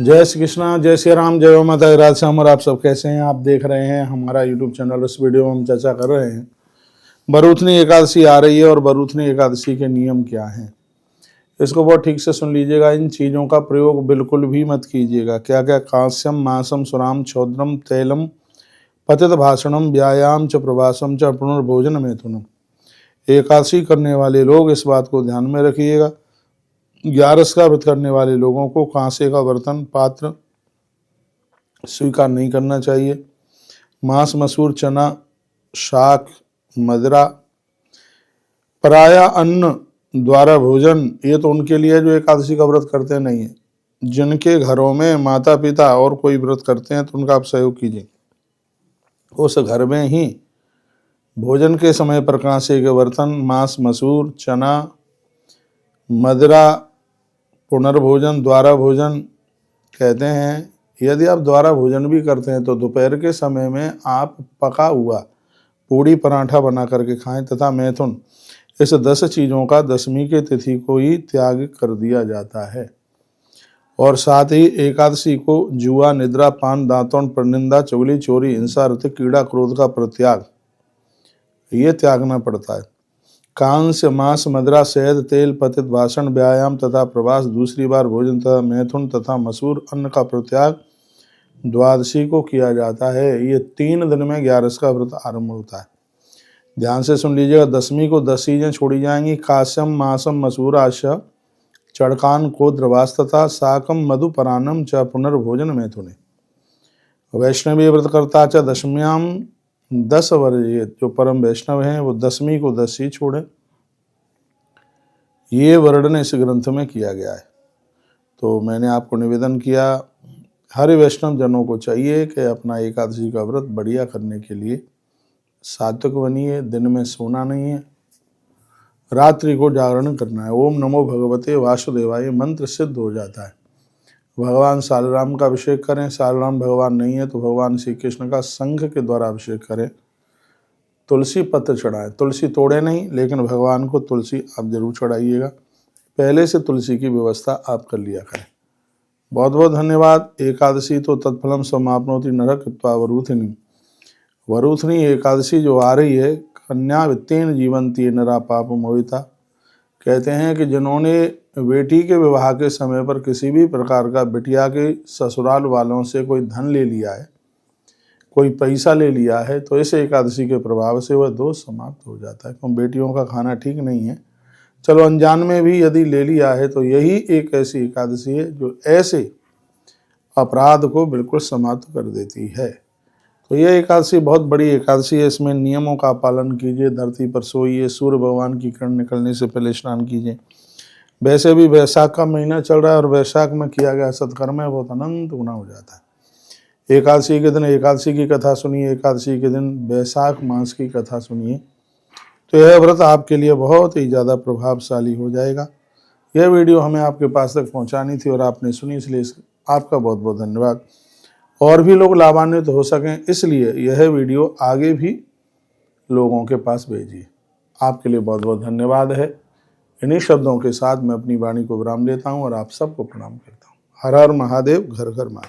जय श्री कृष्णा, जय श्री राम, जय माता राधेश्याम। और आप सब कैसे हैं? आप देख रहे हैं हमारा यूट्यूब चैनल। इस वीडियो में हम चर्चा कर रहे हैं बरूथनी एकादशी आ रही है और बरूथनी एकादशी के नियम क्या हैं। इसको बहुत ठीक से सुन लीजिएगा। इन चीज़ों का प्रयोग बिल्कुल भी मत कीजिएगा। क्या क्या? कांस्यम मासम सुराम छौद्रम तैलम पतित भाषणम व्यायाम च प्रवासम च पुनर्भोजन मैथुनम। एकादशी करने वाले लोग इस बात को ध्यान में रखिएगा। 11 का व्रत करने वाले लोगों को कांसे का बर्तन पात्र स्वीकार नहीं करना चाहिए। मांस मसूर चना शाक मदिरा पराया अन्न द्वारा भोजन, ये तो उनके लिए जो एकादशी का व्रत करते नहीं है। जिनके घरों में माता पिता और कोई व्रत करते हैं तो उनका आप सहयोग कीजिए। उस घर में ही भोजन के समय पर कांसे के बर्तन, मांस मसूर चना मदिरा पुनर्भोजन द्वारा भोजन कहते हैं। यदि आप द्वारा भोजन भी करते हैं तो दोपहर के समय में आप पका हुआ पूड़ी पराठा बना करके खाएं। तथा मैथुन, इस 10 चीज़ों का दशमी के तिथि को ही त्याग कर दिया जाता है। और साथ ही एकादशी को जुआ निद्रा पान दांतों परनिंदा चुगली चोरी हिंसा रति कीड़ा क्रोध का परित्याग ये त्यागना पड़ता है। कांस्य मांस मदिरा शहद तेल पतित भाषण व्यायाम तथा प्रवास, दूसरी बार भोजन तथा मैथुन तथा मसूर अन्न का परित्याग द्वादशी को किया जाता है। ये 3 दिन में 11 का व्रत आरंभ होता है। ध्यान से सुन लीजिएगा। दशमी को 10 चीजें छोड़ी जाएंगी। काश्यम मासम मसूर आशा चड़कान को द्रवास तथा साकम मधु परानम च पुनर्भोजन मैथुने। वैष्णवी व्रत करता च दशम्याम 10 वर्षीय जो परम वैष्णव हैं वो दशमी को 10 ही छोड़ें। ये वर्णन इस ग्रंथ में किया गया है। तो मैंने आपको निवेदन किया, हर वैष्णव जनों को चाहिए कि अपना एकादशी का व्रत बढ़िया करने के लिए सात्विक बनिए। दिन में सोना नहीं है, रात्रि को जागरण करना है। ओम नमो भगवते वासुदेवाय मंत्र सिद्ध हो जाता है। भगवान सालराम का अभिषेक करें। सालराम भगवान नहीं है तो भगवान श्री कृष्ण का शंख के द्वारा अभिषेक करें। तुलसी पत्र चढ़ाएं। तुलसी तोड़े नहीं, लेकिन भगवान को तुलसी आप जरूर चढ़ाइएगा। पहले से तुलसी की व्यवस्था आप कर लिया करें। बहुत बहुत धन्यवाद। एकादशी तो तत्फलम समाप्नोति नरक कृत्वा वरूथिनी। वरूथनी एकादशी जो आ रही है, कन्या वित्तेन जीवंती नरा पाप मोहिता। कहते हैं कि जिन्होंने बेटी के विवाह के समय पर किसी भी प्रकार का बिटिया के ससुराल वालों से कोई धन ले लिया है, कोई पैसा ले लिया है, तो इस एकादशी के प्रभाव से वह दोष समाप्त हो जाता है। क्योंकि बेटियों का खाना ठीक नहीं है। चलो अनजान में भी यदि ले लिया है तो यही एक ऐसी एकादशी है जो ऐसे अपराध को बिल्कुल समाप्त कर देती है। तो यह एकादशी बहुत बड़ी एकादशी है। इसमें नियमों का पालन कीजिए। धरती पर सोइए, सूर्य भगवान की किरण निकलने से पहले स्नान कीजिए। वैसे भी वैशाख का महीना चल रहा है और वैशाख में किया गया सत्कर्म है बहुत अनंत गुना हो जाता है। एकादशी के दिन एकादशी की कथा सुनिए। एकादशी के दिन वैशाख मास की कथा सुनिए, तो यह व्रत आपके लिए बहुत ही ज़्यादा प्रभावशाली हो जाएगा। यह वीडियो हमें आपके पास तक पहुंचानी थी और आपने सुनी, इसलिए आपका बहुत बहुत धन्यवाद। और भी लोग लाभान्वित हो सकें इसलिए यह वीडियो आगे भी लोगों के पास भेजिए। आपके लिए बहुत बहुत धन्यवाद है। इन्हीं शब्दों के साथ मैं अपनी वाणी को विराम देता हूँ और आप सबको प्रणाम करता हूँ। हर हर महादेव, घर घर महादेव।